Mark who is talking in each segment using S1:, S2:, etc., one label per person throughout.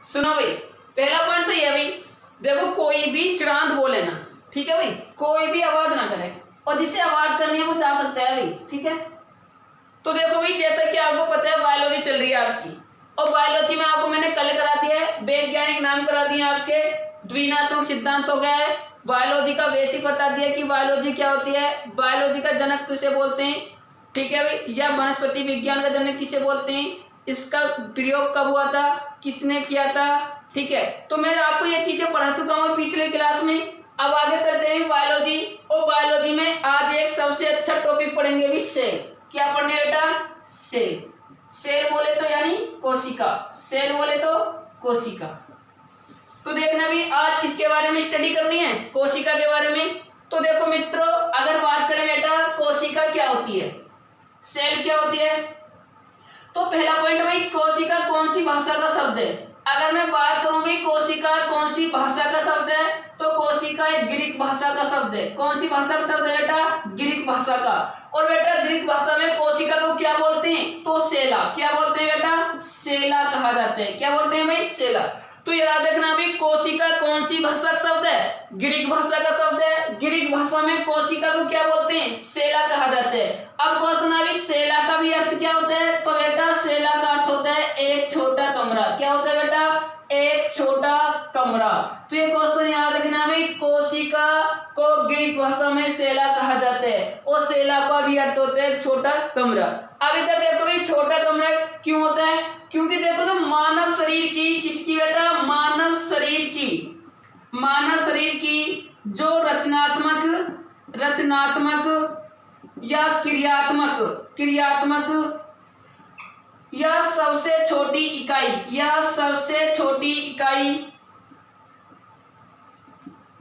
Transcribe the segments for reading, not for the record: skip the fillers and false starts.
S1: सुनो भाई, पहला पॉइंट तो ये भाई, देखो कोई भी चिरांद बोले ना, ठीक है भाई, कोई भी आवाज ना करे, और जिसे आवाज करनी है वो जा सकता है भाई, ठीक है। तो देखो भाई, जैसा कि आपको पता है बायोलॉजी चल रही है आपकी, और बायोलॉजी में आपको मैंने कल करा दिया है, वैज्ञानिक नाम करा दिए आपके, द्विनात्मक सिद्धांत हो गया है, बायोलॉजी का बेसिक बता दिया कि बायोलॉजी क्या होती है, बायोलॉजी का जनक किसे बोलते हैं, ठीक है भाई, या वनस्पति विज्ञान का जनक किसे बोलते हैं, इसका प्रयोग कब हुआ था, किसने किया था, ठीक है। तो मैं आपको ये चीजें पढ़ा चुका हूँ पिछले क्लास में। अब आगे चलते हैं बायोलॉजी, और बायोलॉजी में आज एक सबसे अच्छा टॉपिक पढ़ेंगे भी सेल। क्या पढ़ने बेटा? सेल। सेल बोले तो यानी कोशिका, सेल बोले तो कोशिका। तो देखना भी आज किसके बारे में स्टडी करनी है, कोशिका के बारे में। तो देखो मित्रों, अगर बात करें बेटा कोशिका क्या होती है, सेल क्या होती है, तो पहला पॉइंट भाई, कोशिका कौन सी भाषा का शब्द है। अगर मैं बात करूं भाई कोशिका कौन सी भाषा का शब्द है, तो कोशिका एक ग्रीक भाषा का शब्द है। कौन सी भाषा का शब्द है बेटा? ग्रीक भाषा का। और बेटा ग्रीक भाषा में कोशिका को क्या बोलते हैं? तो सेला। क्या बोलते हैं बेटा? सेला कहा जाता है। क्या बोलते हैं भाई? सेला। तो याद रखना भी, कोशिका कौन सी भाषा का शब्द है? ग्रीक भाषा का शब्द है। ग्रीक भाषा में कोशिका को क्या बोलते हैं? सेला कहा जाता है। अब क्वेश्चन अभी, सेला का भी अर्थ क्या होता है? तो बेटा सेला का अर्थ होता है एक छोटा कमरा। क्या होता है बेटा? एक छोटा कमरा। तो ये क्वेश्चन याद रखना भाई, कोशिका को ग्रीक भाषा में सेला कहा जाता है, और सेला का भी अर्थ होता है एक छोटा कमरा। अब इधर देखो भाई, छोटा कमरा क्यों होता है? क्योंकि देखो जो मानव शरीर की, किसकी बेटा? मानव शरीर की जो रचनात्मक या क्रियात्मक या सबसे छोटी इकाई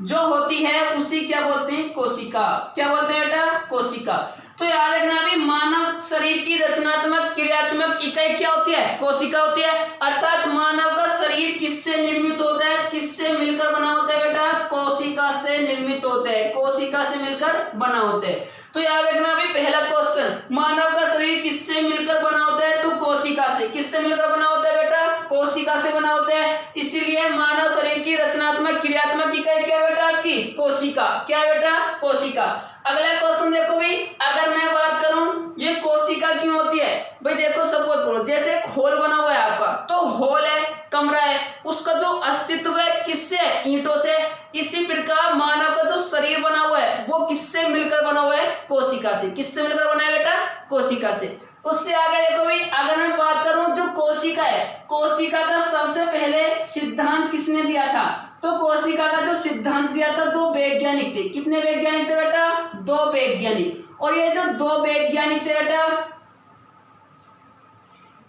S1: जो होती है उसी क्या बोलते हैं? कोशिका। क्या बोलते हैं बेटा? कोशिका। तो याद रखना भी, मानव शरीर की रचनात्मक क्रियात्मक इकाई क्या होती है? कोशिका होती है। अर्थात मानव का शरीर किससे निर्मित होता है? किससे मिलकर बना होता है बेटा? कोशिका से निर्मित होता है, कोशिका से मिलकर बना होता है। तो याद रखना भी, पहला क्वेश्चन, मानव का शरीर किससे मिलकर बना होता है? तो कोशिका से। किससे मिलकर बना होता है बेटा? कोशिका से बना होता है। इसीलिए मानव शरीर की रचनात्मक क्रियात्मक इकाई क्या है बेटा? आपकी कोशिका। क्या है बेटा? कोशिका। अगला क्वेश्चन देखो भाई, अगर मैं बात करूं ये कोशिका क्यों होती है भाई, देखो सपोज करो जैसे एक होल बना हुआ है आपका, तो होल है, कमरा है, उसका जो अस्तित्व है किससे है? ईंटों से। इसी प्रकार मानव का जो शरीर बना हुआ है वो किससे मिलकर बना हुआ है? कोशिका से। किससे मिलकर बना है बेटा? कोशिका से। उससे आगे देखो भाई, अगर मैं बात करूं जो कोशिका है, कोशिका का सबसे पहले सिद्धांत किसने दिया था? तो कोशिका का जो सिद्धांत दिया था दो वैज्ञानिक थे। कितने वैज्ञानिक थे बेटा? दो वैज्ञानिक। और ये जो दो वैज्ञानिक थे बेटा,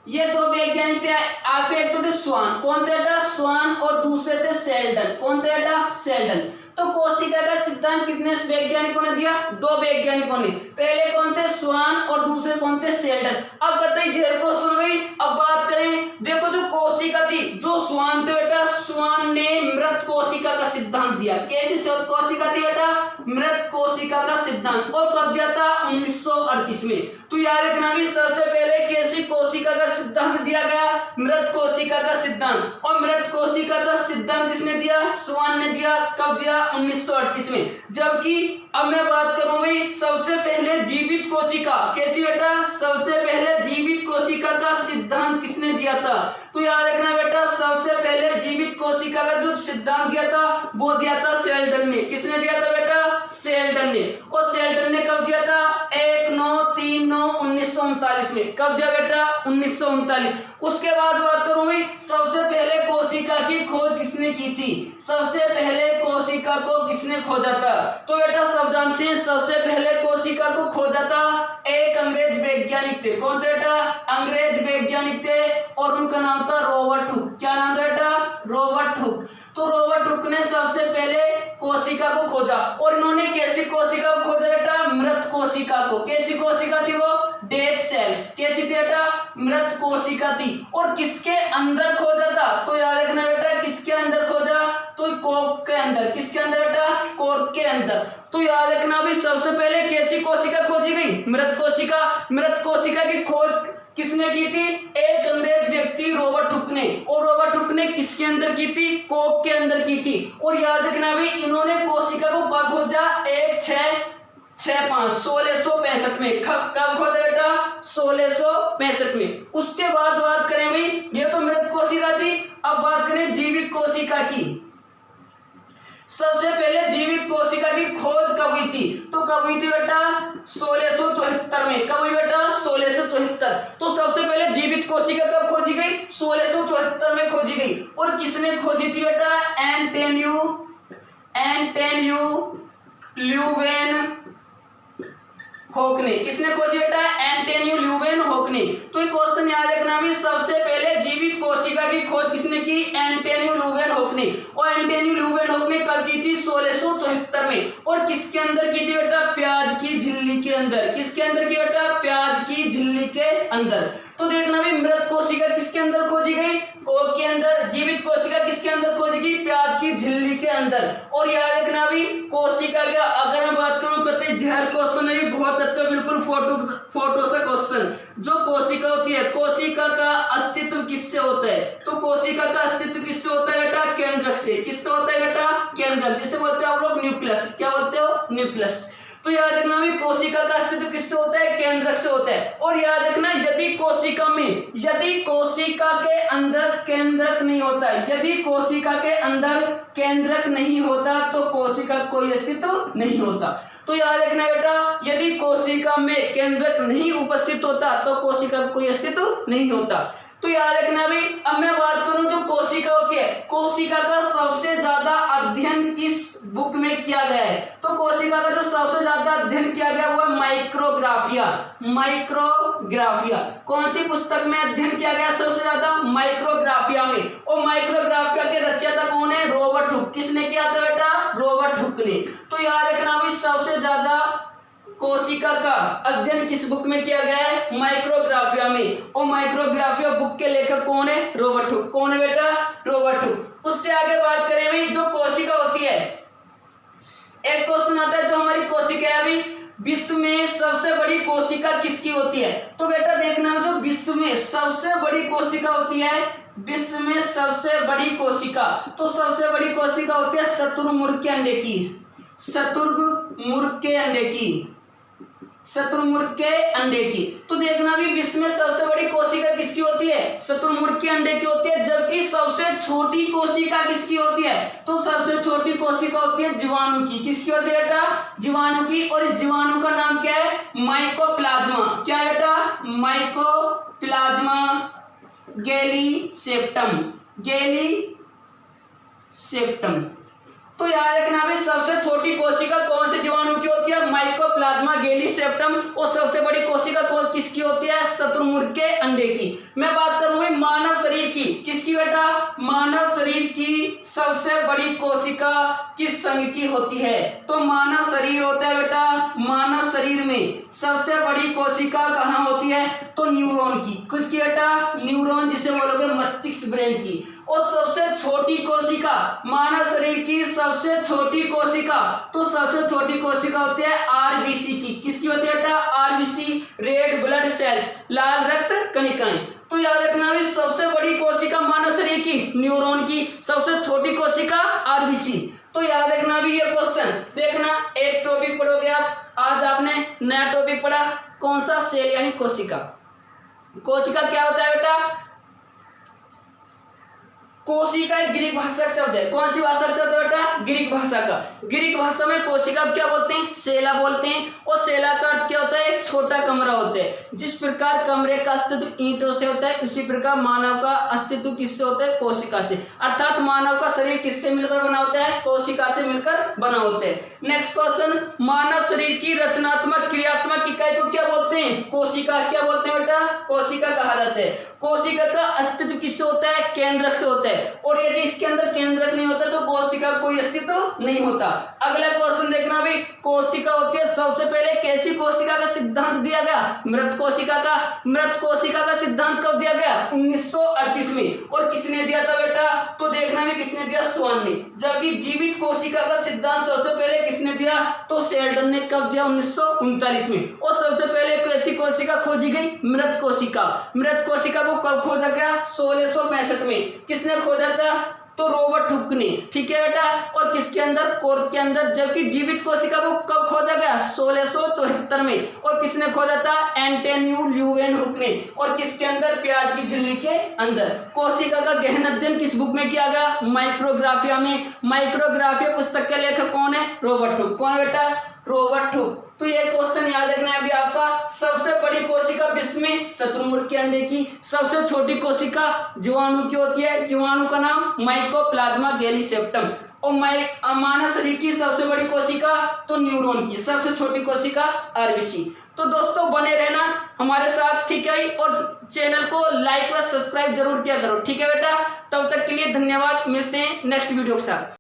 S1: ये दो वैज्ञानिक थे आपके, एक तो थे स्वान। कौन थे बेटा? स्वान। और दूसरे थे सेल्डन। कौन थे बेटा? सेल्डन। तो कोशिका का सिद्धांत कितने वैज्ञानिकों ने दिया? दो वैज्ञानिकों ने। पहले कौन थे? स्वान। और दूसरे कौन थे? सेल्डन। अब बताइए क्वेश्चन भाई, अब बात करें, देखो जो कोशिका थी, जो स्वान थे बेटा, स्वान ने मृत कोशिका का सिद्धांत दिया। कैसी कोशिका थी बेटा? मृत कोशिका का सिद्धांत। और कब दिया था? 1938 में। तो याद रखना भी, सबसे पहले कैसी कोशिका का सिद्धांत दिया गया? मृत कोशिका का सिद्धांत। और मृत कोशिका का सिद्धांत किसने दिया? स्वान ने दिया। कब दिया? 1938 में। जबकि अब मैं बात करूं भाई, सबसे पहले जीवित कोशिका, कैसी बेटा? सबसे पहले जीवित कोशिका का सिद्धांत किसने दिया था? तो याद रखना बेटा, सबसे पहले जीवित कोशिका का जो सिद्धांत दिया था वो दिया था सेल्डन ने। किसने दिया था बेटा? सेल्डन ने। और सेल्डन ने कब दिया था? 1939 में। कब दिया बेटा? 1939। उसके बाद बात करूं भाई, सबसे पहले कोशिका की खोज किसने की थी? सबसे पहले कोशिका को किसने खोजा था? तो बेटा सब जानते हैं, सबसे पहले कोशिका को खोजा था एक अंग्रेज वैज्ञानिक थे। कौन थे बेटा? अंग्रेज वैज्ञानिक थे, और उनका नाम था रॉबर्ट हुक। क्या नाम था बेटा? Robert Hooke. तो रॉबर्ट हुक ने सबसे पहले कोशिका को खोजा। और इन्होंने कैसी कोशिका को खोजा बेटा? मृत कोशिका को। कैसी कोशिका थी वो? Dead cells. कैसी थी बेटा? मृत कोशिका थी। और किसके अंदर खोजा था? तो याद रखना बेटा, किसके अंदर खोजा? तो कोक के अंदर, किसके अंदर बेटा, कोक के अंदर। तो याद रखना भी सबसे पहले कैसी कोशिका खोजी गई, मृत कोशिका। मृत कोशिका की खोज किसने की थी, एक अंग्रेज व्यक्ति रॉबर्ट हुक ने, और रॉबर्ट हुक ने किसके अंदर की थी, कोक के अंदर की थी। और याद रखना भी इन्होंने कोशिका को कब खोजा, 1665 में। कब खोजा बेटा, 1665 में। उसके बाद बात करें भाई, ये तो मृत कोशिका थी, अब बात करें जीवित कोशिका की। सबसे पहले जीवित कोशिका की खोज कब हुई थी, तो कब हुई थी बेटा, 1674 में। कब हुई बेटा, 1674। तो सबसे पहले जीवित कोशिका कब खोजी गई, 1674 में खोजी गई। और किसने खोजी थी बेटा, एंटोनियो ल्यूवेन होक ने। किसने खोजी बेटा, एंटोनियो ल्यूवेन होक ने। तो एक क्वेश्चन याद रखना भी, सबसे पहले जीवित कोशिका की खोज किसने की, एंटोनियो ल्यूवेन होक ने। और एंटोनियो ल्यूवेन होक ने कब की थी, 1674 में। और किसके अंदर की थी बेटा, प्याज की झिल्ली के अंदर। किसके अंदर की बेटा, प्याज की झिल्ली के अंदर। तो देखना भी मृत कोशिका किसके अंदर खोजी गई, कोक के अंदर। जीवित कोशिका किसके अंदर खोजी गई, प्याज की झिल्ली के अंदर। और याद रखना भी कोशिका का अगर मैं बात करूं, कहते जहर क्वेश्चन है, बहुत अच्छा, बिल्कुल फोटो से क्वेश्चन। जो कोशिका होती है, कोशिका का अस्तित्व किससे होता है, तो कोशिका का अस्तित्व किससे होता है बेटा, केंद्रक से। किससे होता है बेटा, केंद्रक, जिसे बोलते हो आप लोग न्यूक्लियस। क्या बोलते हो, न्यूक्लियस। तो याद रखना भी कोशिका का अस्तित्व किससे होता है, केंद्रक से होता है। और याद रखना यदि कोशिका के अंदर केंद्रक नहीं होता है, यदि कोशिका के अंदर केंद्रक नहीं होता तो कोशिका का कोई अस्तित्व नहीं होता। तो याद रखना बेटा, यदि कोशिका में केंद्रक नहीं उपस्थित होता तो कोशिका का कोई अस्तित्व नहीं होता। तो याद रखना भी, अब मैं बात करूं जो कोशिका होती है, कोशिका का सबसे ज्यादा अध्ययन किस बुक में किया गया है, तो कोशिका का जो सबसे ज्यादा अध्ययन किया गया वो माइक्रोग्राफिया। माइक्रोग्राफिया कौन सी पुस्तक में अध्ययन किया गया सबसे ज्यादा, माइक्रोग्राफिया में। और माइक्रोग्राफिया के रचयिता कौन है, रॉबर्ट हुक। किसने किया था बेटा, रॉबर्ट हुक ने। तो याद रखना भी सबसे ज्यादा कोशिका का अध्ययन किस बुक में किया गया है, माइक्रोग्राफिया में। और माइक्रोग्राफिया बुक के लेखक कौन है, रॉबर्ट हुक। कौन है बेटा, रॉबर्ट हुक। उससे आगे बात करें भाई, जो कोशिका होती है, एक क्वेश्चन आता है जो हमारी कोशिका है अभी, विश्व में सबसे बड़ी कोशिका किसकी होती है, तो बेटा देखना जो विश्व में सबसे बड़ी कोशिका होती है, विश्व में सबसे बड़ी कोशिका, तो सबसे बड़ी कोशिका होती है शुतुरमुर्ग के अंडे की। शुतुरमुर्ग के अंडे की, शुतुरमुर्ग के अंडे की। तो देखना भी विश्व में सबसे बड़ी कोशिका किसकी होती है, शुतुरमुर्ग के अंडे की होती है। जबकि सबसे छोटी कोशिका किसकी होती है, तो सबसे छोटी कोशिका होती है जीवाणु की। किसकी होती है बेटा, जीवाणु की। और इस जीवाणु का नाम क्या है, माइकोप्लाज्मा। क्या है बेटा, माइकोप्लाज्मा गैलीसेप्टम। गैलीसेप्टम। तो याद रखना भी सबसे छोटी कोशिका कौन से जीवाणु की होती है, माइकोप्लाज्मा गैलीसेप्टम। और सबसे बड़ी कोशिका कौन किसकी होती है, शुतुरमुर्ग के अंडे की। मैं बात करूंगी मानव शरीर की, किसकी बेटा, मानव शरीर की सबसे बड़ी कोशिका किस संघ की होती है, तो मानव शरीर होता है बेटा, मानव शरीर में सबसे बड़ी कोशिका कहाँ होती है, तो न्यूरॉन की। किसकी बेटा, न्यूरॉन, जिसे बोलोगे मस्तिष्क, ब्रेन की। और सबसे छोटी कोशिका मानव शरीर की सबसे छोटी कोशिका, तो सबसे छोटी कोशिका होती है आरबीसी की। किसकी होती है बेटा, आरबीसी, रेड ब्लड सेल्स, लाल रक्त कणिकाएं। तो याद रखना भी सबसे बड़ी कोशिका मानव शरीर की न्यूरॉन की, सबसे छोटी कोशिका आरबीसी। तो याद रखना भी ये क्वेश्चन। देखना एक टॉपिक पढ़ोगे आप, आज आपने नया टॉपिक पढ़ा, कौन सा, सेल यानी कोशिका। कोशिका क्या होता है बेटा, कोशिका एक ग्रीक भाषा का शब्द है। कौन सी भाषा का शब्द है बेटा, ग्रीक भाषा का। ग्रीक भाषा में कोशिका क्या बोलते हैं, सेला बोलते हैं। और सेला का अर्थ क्या होता है, एक छोटा कमरा होता है। जिस प्रकार कमरे का अस्तित्व ईंटों से होता है, उसी प्रकार मानव का अस्तित्व किससे होता है, कोशिका से। अर्थात मानव का शरीर किससे मिलकर बना होता है, कोशिका से मिलकर बना होता है। नेक्स्ट क्वेश्चन, मानव शरीर की रचनात्मक क्रियात्मक इकाई को क्या बोलते हैं, कोशिका। क्या बोलते हैं बेटा, कोशिका कहा जाता है। कोशिका का अस्तित्व किससे होता है, केंद्रक से होता है। होता है, और यदि इसके अंदर केंद्रक नहीं होता तो कोशिका कोई अस्तित्व नहीं होता। अगला क्वेश्चन देखना भाई, कोशिका होती है सबसे पहले कैसी कोशिका का सिद्धांत दिया गया? मृत कोशिका का। मृत कोशिका का सिद्धांत कब दिया गया? 1938 में। और किसने दिया था बेटा? तो देखना भी किसने दिया? स्वान ने। जबकि जीवित कोशिका का सिद्धांत सबसे पहले किसने दिया? तो शेल्डन ने। कब दिया? 1939 में। और सबसे पहले कैसी कोशिका खोजी गई? मृत कोशिका। मृत कोशिका को कब खोजा गया? 1665 में। किसने खोजा था? तो रॉबर्ट हुक ने। ठीक है बेटा। और किसके अंदर? कोर्क के अंदर। जबकि जीवित कोशिका को कब खोजा गया? 1674 में। और किसने खोजा था? एंटोनियो ल्यूवेनहुक ने। और किसके अंदर? प्याज की झिल्ली के अंदर। कोशिका का गहन अध्ययन किस बुक में किया गया? माइक्रोग्राफिया में। माइक्रोग्राफिया पुस्तक के लेखक कौन है? Robert Hooke. कौन बेटा? Robert Hooke. तो ये क्वेश्चन याद रखना है अभी आपका। सबसे बड़ी कोशिका विश्व में शत्रुमुर्ग के अंडे की। सबसे छोटी कोशिका जीवाणु की होती है। जीवाणु का नाम माइकोप्लाज्मा गैलीसेप्टम। और मानव शरीर की सबसे बड़ी कोशिका तो न्यूरॉन की। सबसे छोटी कोशिका आरबीसी। तो दोस्तों बने रहना हमारे साथ, ठीक है। और चैनल को लाइक व सब्सक्राइब जरूर किया करो, ठीक है बेटा। तब तक के लिए धन्यवाद। मिलते हैं नेक्स्ट वीडियो के साथ।